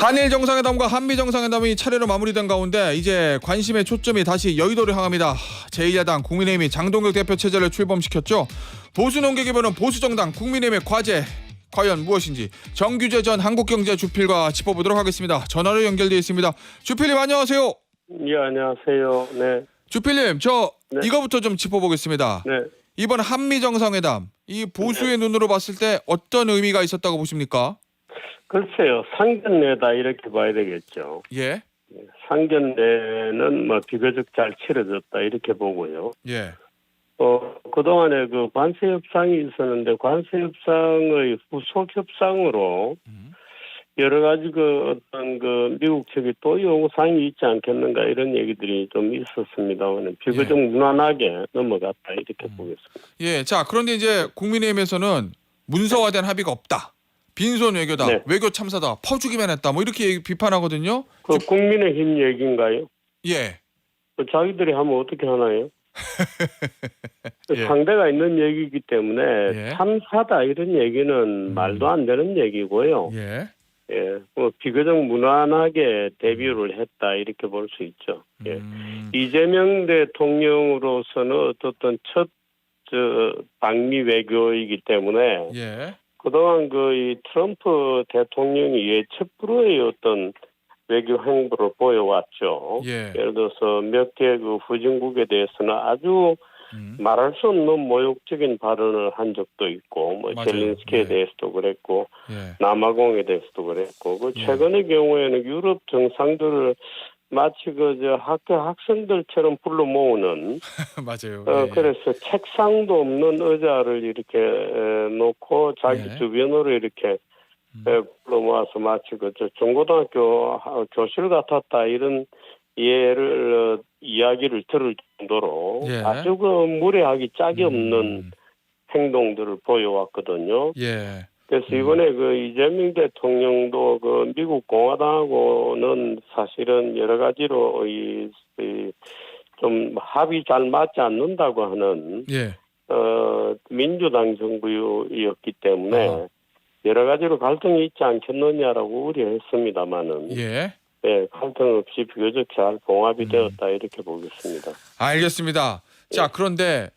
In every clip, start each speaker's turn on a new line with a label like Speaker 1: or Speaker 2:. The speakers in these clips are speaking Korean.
Speaker 1: 한일 정상회담과 한미 정상회담이 차례로 마무리된 가운데 이제 관심의 초점이 다시 여의도를 향합니다. 제1야당 국민의힘이 장동혁 대표 체제를 출범시켰죠. 보수 논객이 보는 보수정당 국민의힘의 과제 과연 무엇인지 정규재 전 한국경제 주필과 짚어보도록 하겠습니다. 전화로 연결되어 있습니다. 주필님 안녕하세요.
Speaker 2: 예, 안녕하세요. 네.
Speaker 1: 주필님 이거부터 좀 짚어보겠습니다.
Speaker 2: 네.
Speaker 1: 이번 한미 정상회담 이 보수의 눈으로 봤을 때 어떤 의미가 있었다고 보십니까?
Speaker 2: 글쎄요, 상견례다 이렇게 봐야 되겠죠.
Speaker 1: 예.
Speaker 2: 상견례는 비교적 잘 치러졌다 이렇게 보고요.
Speaker 1: 예.
Speaker 2: 그동안에 그 관세 협상이 있었는데 관세 협상의 후속 협상으로 여러 가지 어떤 미국 측이 또 요구사항이 있지 않겠는가 이런 얘기들이 좀 있었습니다만 비교적 무난하게 넘어갔다 이렇게 보겠습니다.
Speaker 1: 예. 자, 그런데 이제 국민의힘에서는 문서화된 합의가 없다. 빈손 외교다.
Speaker 2: 네.
Speaker 1: 외교 참사다. 퍼주기만 했다. 뭐 이렇게 비판하거든요.
Speaker 2: 그 국민의힘 얘기인가요?
Speaker 1: 예.
Speaker 2: 자기들이 하면 어떻게 하나요?
Speaker 1: 예.
Speaker 2: 상대가 있는 얘기이기 때문에
Speaker 1: 예.
Speaker 2: 참사다 이런 얘기는 말도 안 되는 얘기고요.
Speaker 1: 예.
Speaker 2: 예, 비교적 무난하게 데뷔를 했다 이렇게 볼 수 있죠. 예. 이재명 대통령으로서는 어떤 첫 방미 외교이기 때문에
Speaker 1: 예.
Speaker 2: 그동안 이 트럼프 대통령이 예측 불허의 어떤 외교 행보를 보여왔죠.
Speaker 1: 예.
Speaker 2: 예를 들어서 몇 개 후진국에 대해서는 아주 말할 수 없는 모욕적인 발언을 한 적도 있고,
Speaker 1: 맞아요.
Speaker 2: 젤린스키에
Speaker 1: 예.
Speaker 2: 대해서도 그랬고,
Speaker 1: 예.
Speaker 2: 남아공에 대해서도 그랬고, 최근의 경우에는 유럽 정상들을 마치 학교 학생들처럼 불러 모으는,
Speaker 1: 맞아요.
Speaker 2: 그래서 책상도 없는 의자를 이렇게 놓고 자기
Speaker 1: 예.
Speaker 2: 주변으로 이렇게 불러 모아서 마치 중고등학교 교실 같았다 이런 이야기를 들을 정도로
Speaker 1: 예.
Speaker 2: 아주 무례하기 짝이 없는 행동들을 보여왔거든요.
Speaker 1: 예.
Speaker 2: 그래서 이번에 이재명 대통령도 미국 공화당하고는 사실은 여러 가지로 좀 합이 잘 맞지 않는다고 하는
Speaker 1: 예.
Speaker 2: 민주당 정부였기 때문에 여러 가지로 갈등이 있지 않겠느냐라고 우려했습니다마는
Speaker 1: 예.
Speaker 2: 예, 갈등 없이 비교적 잘 봉합이 되었다 이렇게 보겠습니다.
Speaker 1: 알겠습니다. 자, 그런데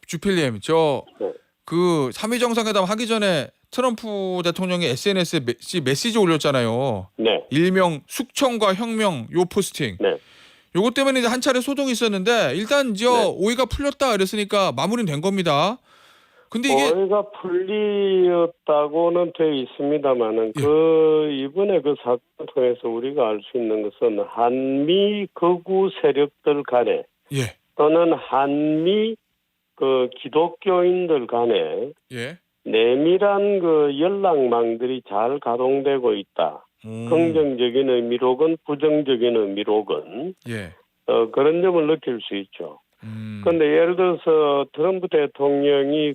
Speaker 1: 주필님,
Speaker 2: 네.
Speaker 1: 그 3위 정상회담 하기 전에 트럼프 대통령이 SNS에 메시지 올렸잖아요.
Speaker 2: 네.
Speaker 1: 일명 숙청과 혁명 요 포스팅.
Speaker 2: 네.
Speaker 1: 요것 때문에 이제 한 차례 소동이 있었는데 일단 오해가 풀렸다 그랬으니까 마무리는 된 겁니다. 근데 이게
Speaker 2: 오해가 풀리었다고는 되어 있습니다만은 이번에 사건을 통해서 우리가 알 수 있는 것은 한미 극우 세력들 간에
Speaker 1: 예.
Speaker 2: 또는 한미 기독교인들 간에
Speaker 1: 예.
Speaker 2: 내밀한 연락망들이 잘 가동되고 있다. 긍정적인 의미로건 부정적인 의미로건
Speaker 1: 예.
Speaker 2: 그런 점을 느낄 수 있죠. 그런데 예를 들어서 트럼프 대통령이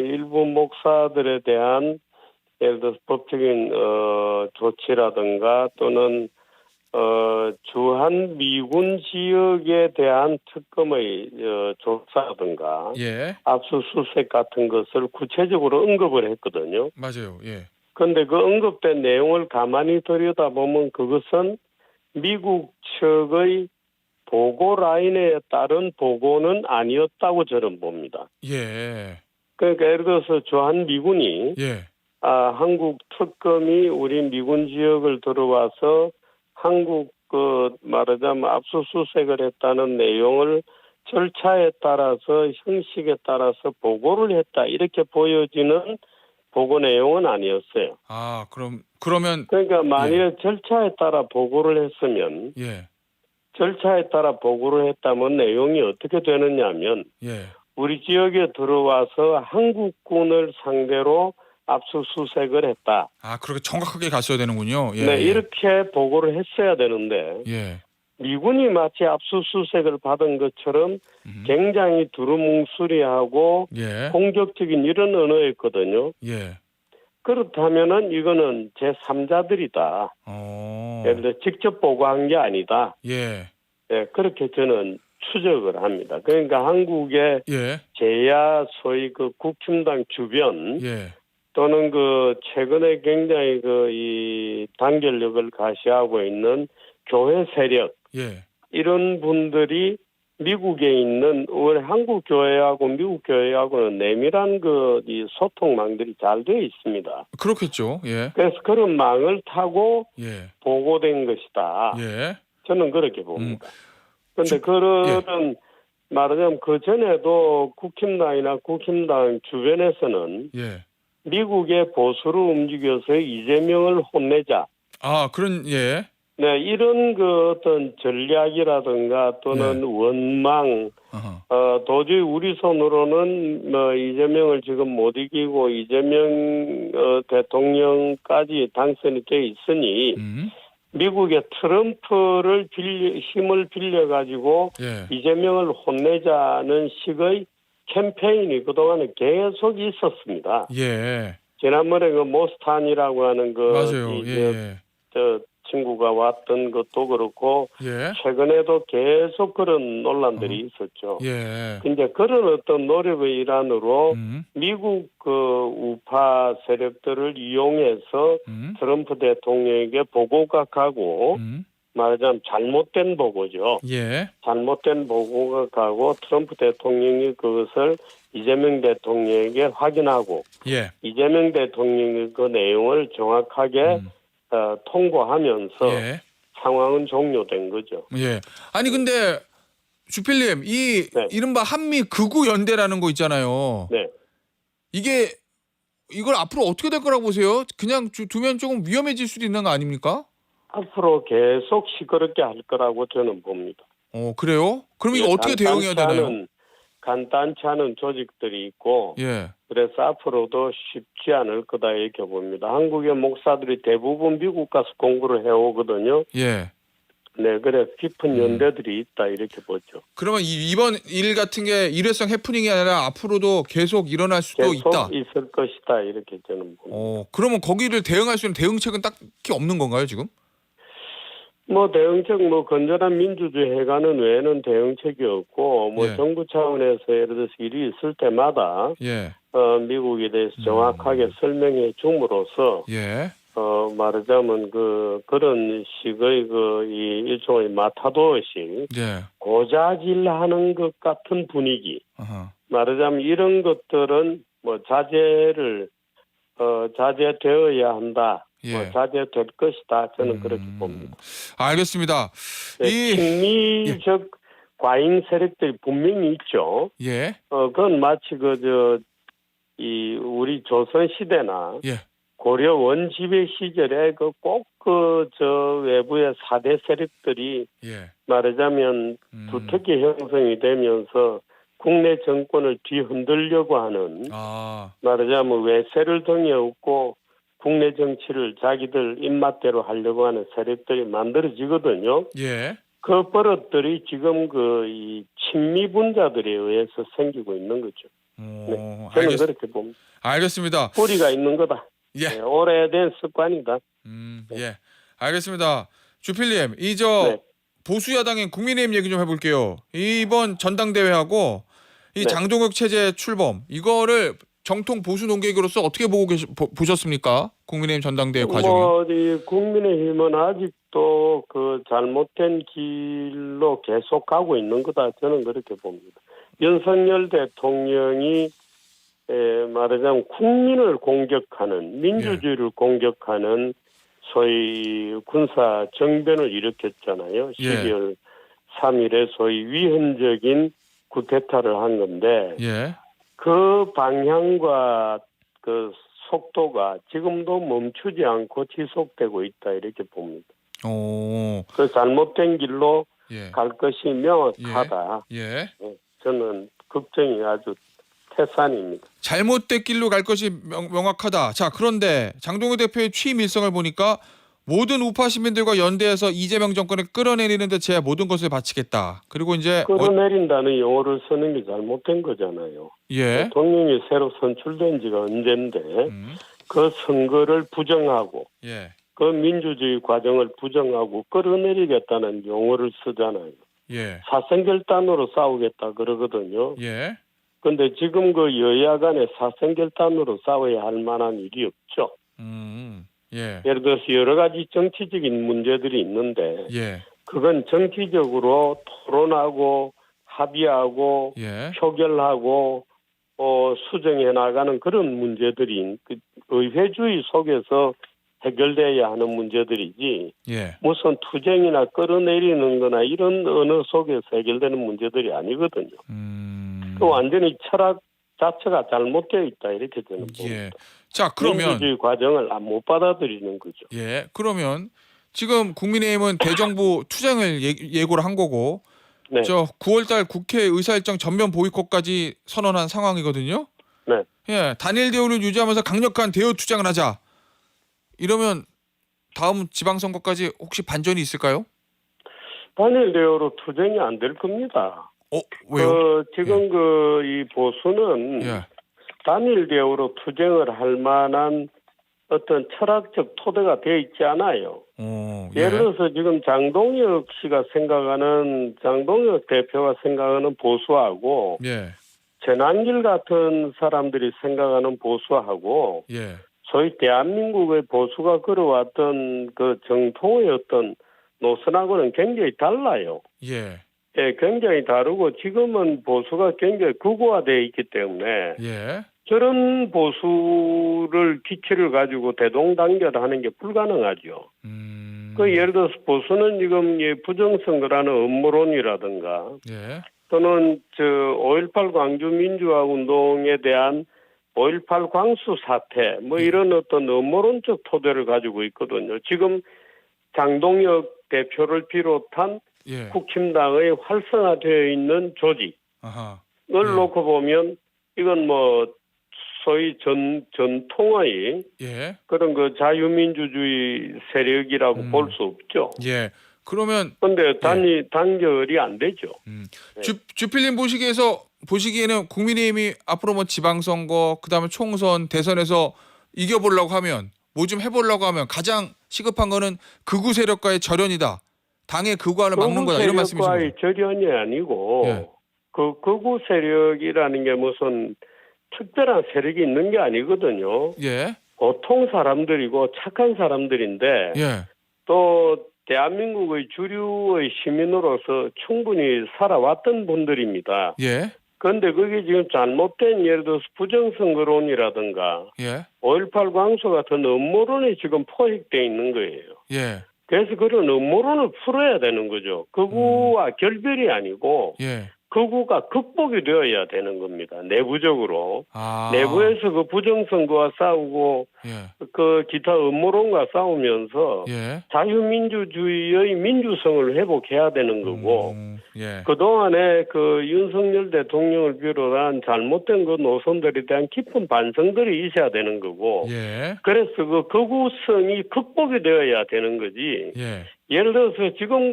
Speaker 2: 일부 목사들에 대한 예를 들어서 법적인 조치라든가 또는 주한 미군 지역에 대한 특검의 조사라든가
Speaker 1: 예.
Speaker 2: 압수수색 같은 것을 구체적으로 언급을 했거든요.
Speaker 1: 맞아요. 예.
Speaker 2: 그런데 언급된 내용을 가만히 들여다보면 그것은 미국 측의 보고 라인에 따른 보고는 아니었다고 저는 봅니다.
Speaker 1: 예.
Speaker 2: 그러니까 예를 들어서 주한 미군이
Speaker 1: 예.
Speaker 2: 한국 특검이 우리 미군 지역을 들어와서 한국 말하자면 압수수색을 했다는 내용을 절차에 따라서 형식에 따라서 보고를 했다 이렇게 보여지는 보고 내용은 아니었어요.
Speaker 1: 아, 그러면
Speaker 2: 그러니까 만일에 절차에 따라 보고를 했으면
Speaker 1: 예.
Speaker 2: 절차에 따라 보고를 했다면 내용이 어떻게 되느냐면
Speaker 1: 예.
Speaker 2: 우리 지역에 들어와서 한국군을 상대로 압수수색을 했다.
Speaker 1: 아, 그렇게 정확하게 갔어야 되는군요. 예.
Speaker 2: 네, 이렇게 보고를 했어야 되는데
Speaker 1: 예.
Speaker 2: 미군이 마치 압수수색을 받은 것처럼 굉장히 두루뭉술이하고
Speaker 1: 예.
Speaker 2: 공격적인 이런 언어였거든요.
Speaker 1: 예.
Speaker 2: 그렇다면은 이거는 제3자들이다. 예를 들어 직접 보고한 게 아니다.
Speaker 1: 예.
Speaker 2: 예, 그렇게 저는 추적을 합니다. 그러니까 한국의
Speaker 1: 예.
Speaker 2: 제야 소위 국힘당 주변
Speaker 1: 예.
Speaker 2: 또는 그 최근에 굉장히 그 이 단결력을 가시하고 있는 교회 세력
Speaker 1: 예.
Speaker 2: 이런 분들이 미국에 있는 우리 한국 교회하고 미국 교회하고는 내밀한 그 이 소통망들이 잘 되어 있습니다.
Speaker 1: 그렇겠죠. 예.
Speaker 2: 그래서 그런 망을 타고
Speaker 1: 예.
Speaker 2: 보고된 것이다.
Speaker 1: 예.
Speaker 2: 저는 그렇게 봅니다. 그런데
Speaker 1: 주-
Speaker 2: 그런 말하자면 그 전에도 국힘당이나 국힘당 주변에서는
Speaker 1: 예.
Speaker 2: 미국의 보수로 움직여서 이재명을 혼내자.
Speaker 1: 아, 그런 예.
Speaker 2: 네, 이런 그 어떤 전략이라든가 또는 원망,
Speaker 1: 어허.
Speaker 2: 도저히 우리 손으로는 뭐 이재명을 지금 못 이기고 이재명 대통령까지 당선이 돼 있으니 미국의 트럼프를 힘을 빌려가지고
Speaker 1: 예.
Speaker 2: 이재명을 혼내자는 식의 캠페인이 그동안에 계속 있었습니다.
Speaker 1: 예.
Speaker 2: 지난번에 그 모스탄이라고 하는 그
Speaker 1: 맞아요. 예.
Speaker 2: 저 친구가 왔던 것도 그렇고
Speaker 1: 예.
Speaker 2: 최근에도 계속 그런 논란들이 있었죠.
Speaker 1: 예.
Speaker 2: 근데 그런 어떤 노력의 일환으로
Speaker 1: 음.
Speaker 2: 미국 그 우파 세력들을 이용해서 트럼프 대통령에게 보고가 가고 말하자면 잘못된 보고죠.
Speaker 1: 예.
Speaker 2: 잘못된 보고가 가고 트럼프 대통령이 그것을 이재명 대통령에게 확인하고
Speaker 1: 예.
Speaker 2: 이재명 대통령이 그 내용을 정확하게 통보하면서
Speaker 1: 예.
Speaker 2: 상황은 종료된 거죠.
Speaker 1: 예. 아니 근데 주필님 이
Speaker 2: 네.
Speaker 1: 이른바 한미 극우 연대라는 거 있잖아요.
Speaker 2: 네.
Speaker 1: 이걸 앞으로 어떻게 될 거라고 보세요? 그냥 두면 조금 위험해질 수도 있는 거 아닙니까?
Speaker 2: 앞으로 계속 시끄럽게 할 거라고 저는 봅니다.
Speaker 1: 그래요? 그럼 이거 어떻게 대응해야 되나요?
Speaker 2: 간단치 않은 조직들이 있고
Speaker 1: 예.
Speaker 2: 그래서 앞으로도 쉽지 않을 거다 이렇게 봅니다. 한국의 목사들이 대부분 미국 가서 공부를 해오거든요.
Speaker 1: 예.
Speaker 2: 네, 그래 깊은 연대들이 있다 이렇게 보죠.
Speaker 1: 그러면 이번 일 같은 게 일회성 해프닝이 아니라 앞으로도 계속 일어날 수도
Speaker 2: 계속
Speaker 1: 있다.
Speaker 2: 있을 것이다 이렇게 저는 봅니다.
Speaker 1: 그러면 거기를 대응할 수 있는 대응책은 딱히 없는 건가요 지금?
Speaker 2: 뭐 대응책 건전한 민주주의 해가는 외에는 대응책이 없고
Speaker 1: 예.
Speaker 2: 정부 차원에서 예를 들어서 일이 있을 때마다
Speaker 1: 예.
Speaker 2: 미국에 대해서 정확하게 설명해 줌으로써
Speaker 1: 예.
Speaker 2: 말하자면 그런 식의 이 일종의 마타도식
Speaker 1: 예.
Speaker 2: 고자질하는 것 같은 분위기.
Speaker 1: 어허.
Speaker 2: 말하자면 이런 것들은 자제되어야 한다.
Speaker 1: 예.
Speaker 2: 자제될 것이다. 저는 그렇게 봅니다.
Speaker 1: 알겠습니다.
Speaker 2: 네, 친미적 과잉 세력들이 분명히 있죠.
Speaker 1: 예.
Speaker 2: 그건 마치 우리 조선 시대나
Speaker 1: 예.
Speaker 2: 고려 원지배 시절에 외부의 4대 세력들이
Speaker 1: 예.
Speaker 2: 말하자면 두텁게 형성이 되면서 국내 정권을 뒤흔들려고 하는 말하자면 외세를 등에 업고 국내 정치를 자기들 입맛대로 하려고 하는 세력들이 만들어지거든요.
Speaker 1: 예.
Speaker 2: 그 버릇들이 지금 이 친미 분자들에 의해서 생기고 있는 거죠. 네, 저는 그렇게 봅니다.
Speaker 1: 알겠습니다.
Speaker 2: 뿌리가 있는 거다.
Speaker 1: 예.
Speaker 2: 네, 오래된 습관이다.
Speaker 1: 예. 알겠습니다. 주필님,
Speaker 2: 네.
Speaker 1: 보수 야당인 국민의힘 얘기 좀 해볼게요. 이번 전당대회하고 이
Speaker 2: 네.
Speaker 1: 장동혁 체제 출범 이거를 정통 보수 논객으로서 어떻게 보셨습니까? 국민의힘 전당대회 과정이.
Speaker 2: 국민의힘은 아직도 잘못된 길로 계속 가고 있는 거다. 저는 그렇게 봅니다. 윤석열 대통령이 말하자면 국민을 공격하는 민주주의를 공격하는 소위 군사 정변을 일으켰잖아요. 12월 3일에 소위 위헌적인 쿠데타를 한 건데 그 방향과 그 속도가 지금도 멈추지 않고 지속되고 있다 이렇게 봅니다. 그 잘못된 길로 갈 것이 명확하다. 저는 걱정이 아주 태산입니다.
Speaker 1: 잘못된 길로 갈 것이 명확하다. 자, 그런데 장동혁 대표의 취임 일성을 보니까 모든 우파 시민들과 연대해서 이재명 정권을 끌어내리는데 제 모든 것을 바치겠다. 그리고 이제
Speaker 2: 끌어내린다는 용어를 쓰는 게 잘못된 거잖아요. 대통령이 새로 선출된 지가 언젠데 그 선거를 부정하고 그 민주주의 과정을 부정하고 끌어내리겠다는 용어를 쓰잖아요. 사생결단으로 싸우겠다 그러거든요. 근데 지금 그 여야 간에 사생결단으로 싸워야 할 만한 일이 없죠.
Speaker 1: 예.
Speaker 2: 예를 들어서 여러 가지 정치적인 문제들이 있는데
Speaker 1: 예.
Speaker 2: 그건 정치적으로 토론하고 합의하고
Speaker 1: 예.
Speaker 2: 표결하고 수정해 나가는 그런 문제들이 그 의회주의 속에서 해결돼야 하는 문제들이지
Speaker 1: 예.
Speaker 2: 무슨 투쟁이나 끌어내리는 거나 이런 언어 속에서 해결되는 문제들이 아니거든요. 그 완전히 철학 자체가 잘못되어 있다 이렇게 저는 봅니다.
Speaker 1: 예. 자, 그러면
Speaker 2: 민주주의 과정을 못 받아들이는 거죠.
Speaker 1: 예. 그러면 지금 국민의힘은 대정부 투쟁을 예고를 한 거고
Speaker 2: 네.
Speaker 1: 저 9월달 국회 의사일정 전면 보이콧까지 선언한 상황이거든요.
Speaker 2: 네.
Speaker 1: 예. 단일 대우를 유지하면서 강력한 대우 투쟁을 하자. 이러면 다음 지방선거까지 혹시 반전이 있을까요?
Speaker 2: 단일 대우로 투쟁이 안 될 겁니다.
Speaker 1: 왜요?
Speaker 2: 지금 이 보수는
Speaker 1: 예.
Speaker 2: 단일 대우로 투쟁을 할 만한 어떤 철학적 토대가 되어 있지 않아요.
Speaker 1: 예.
Speaker 2: 예를 들어서 지금 장동혁 대표가 생각하는 보수하고
Speaker 1: 예.
Speaker 2: 전한길 같은 사람들이 생각하는 보수하고
Speaker 1: 예.
Speaker 2: 소위 대한민국의 보수가 걸어왔던 그 정통의 어떤 노선하고는 굉장히 달라요.
Speaker 1: 예.
Speaker 2: 예, 굉장히 다르고 지금은 보수가 굉장히 극우화되어 있기 때문에
Speaker 1: 예.
Speaker 2: 저런 보수를 기치를 가지고 대동단결하는 게 불가능하죠. 그 예를 들어서 보수는 지금 부정선거라는 음모론이라든가
Speaker 1: 예.
Speaker 2: 또는 5.18 광주 민주화 운동에 대한 5.18 광수 사태 뭐 이런 어떤 음모론적 토대를 가지고 있거든요. 지금 장동혁 대표를 비롯한
Speaker 1: 예.
Speaker 2: 국힘당의 활성화되어 있는 조직을
Speaker 1: 아하.
Speaker 2: 놓고 보면 이건 뭐 소위 전통의
Speaker 1: 예.
Speaker 2: 그런 그 자유민주주의 세력이라고 볼 수 없죠.
Speaker 1: 예. 그러면
Speaker 2: 그런데 단결이 안 되죠. 네.
Speaker 1: 주필님 보시기에는 국민의힘이 앞으로 뭐 지방선거 그다음에 총선 대선에서 이겨보려고 하면 뭐 좀 해보려고 하면 가장 시급한 거는 극우 세력과의 절연이다. 당의 극우화를 막는 거다 이런 말씀이신 거죠?
Speaker 2: 절연이 아니고
Speaker 1: 예.
Speaker 2: 그 극우 세력이라는 게 무슨 특별한 세력이 있는 게 아니거든요.
Speaker 1: 예.
Speaker 2: 보통 사람들이고 착한 사람들인데
Speaker 1: 예.
Speaker 2: 또 대한민국의 주류의 시민으로서 충분히 살아왔던 분들입니다.
Speaker 1: 예.
Speaker 2: 그런데 그게 지금 잘못된 예를 들어서 부정선거론이라든가
Speaker 1: 예.
Speaker 2: 5.18 광수 같은 음모론이 지금 포획되어 있는 거예요.
Speaker 1: 예.
Speaker 2: 그래서 그런 음모론을 풀어야 되는 거죠. 극우와 결별이 아니고
Speaker 1: 예.
Speaker 2: 극우가 극복이 되어야 되는 겁니다. 내부적으로.
Speaker 1: 아.
Speaker 2: 내부에서 그 부정선거와 싸우고
Speaker 1: 예.
Speaker 2: 그 기타 음모론과 싸우면서
Speaker 1: 예.
Speaker 2: 자유민주주의의 민주성을 회복해야 되는 거고
Speaker 1: 예.
Speaker 2: 그동안에 그 윤석열 대통령을 비롯한 잘못된 그 노선들에 대한 깊은 반성들이 있어야 되는 거고
Speaker 1: 예.
Speaker 2: 그래서 그 극우성이 극복이 되어야 되는 거지.
Speaker 1: 예.
Speaker 2: 예를 들어서 지금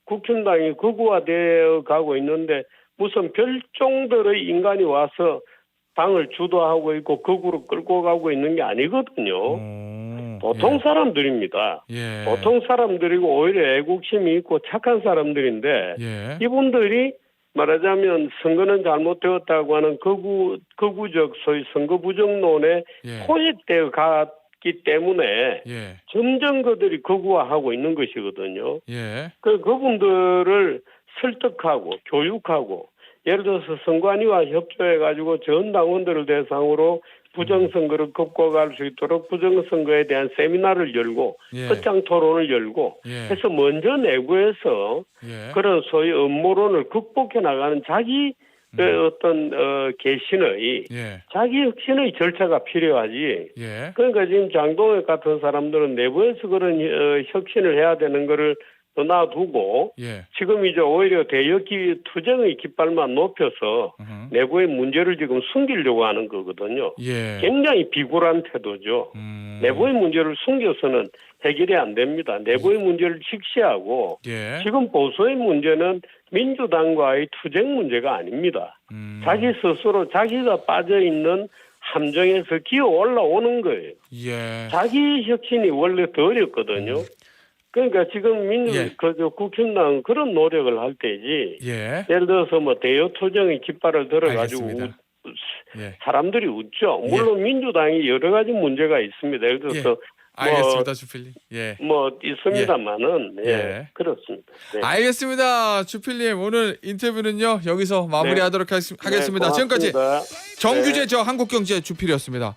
Speaker 2: 국힘당이 극우화되어 가고 있는데 무슨 별종들의 인간이 와서 당을 주도하고 있고 극우로 끌고 가고 있는 게 아니거든요. 보통 사람들입니다.
Speaker 1: 예.
Speaker 2: 보통 사람들이고 오히려 애국심이 있고 착한 사람들인데
Speaker 1: 예.
Speaker 2: 이분들이 말하자면 선거는 잘못되었다고 하는 극우적 소위 선거 부정론에
Speaker 1: 예.
Speaker 2: 포획되어 갔기 때문에
Speaker 1: 예.
Speaker 2: 점점 그들이 극우화하고 있는 것이거든요.
Speaker 1: 예.
Speaker 2: 그분들을 설득하고 교육하고 예를 들어서 선관위와 협조해가지고 전 당원들을 대상으로 부정선거를 극복할 수 있도록 부정선거에 대한 세미나를 열고
Speaker 1: 예.
Speaker 2: 끝장 토론을 열고
Speaker 1: 예.
Speaker 2: 해서 먼저 내부에서
Speaker 1: 예.
Speaker 2: 그런 소위 음모론을 극복해 나가는 자기 어떤 개신의
Speaker 1: 예.
Speaker 2: 자기 혁신의 절차가 필요하지.
Speaker 1: 예.
Speaker 2: 그러니까 지금 장동혁 같은 사람들은 내부에서 그런 혁신을 해야 되는 거를 놔두고
Speaker 1: 예.
Speaker 2: 지금 이제 오히려 투쟁의 깃발만 높여서 내부의 문제를 지금 숨기려고 하는 거거든요.
Speaker 1: 예.
Speaker 2: 굉장히 비굴한 태도죠. 내부의 문제를 숨겨서는 해결이 안 됩니다. 내부의 문제를 직시하고
Speaker 1: 예.
Speaker 2: 지금 보수의 문제는 민주당과의 투쟁 문제가 아닙니다. 자기 스스로 자기가 빠져있는 함정에서 기어 올라오는 거예요.
Speaker 1: 예.
Speaker 2: 자기 혁신이 원래 더 어렵거든요. 그러니까 지금
Speaker 1: 예.
Speaker 2: 그저 국힘당 그런 노력을 할 때지.
Speaker 1: 예.
Speaker 2: 예를 들어서 뭐 대여 투쟁의 깃발을 들어가지고
Speaker 1: 알겠습니다. 예.
Speaker 2: 사람들이 웃죠. 물론 민주당이 여러 가지 문제가 있습니다. 예를 들어서
Speaker 1: 알겠습니다, 주필님. 예.
Speaker 2: 뭐 있습니다만은
Speaker 1: 예.
Speaker 2: 예, 그렇습니다. 네.
Speaker 1: 알겠습니다, 주필님. 오늘 인터뷰는요 여기서 마무리하도록 하겠습니다.
Speaker 2: 네,
Speaker 1: 지금까지
Speaker 2: 고맙습니다.
Speaker 1: 정규재
Speaker 2: 네.
Speaker 1: 저 한국경제 주필이었습니다.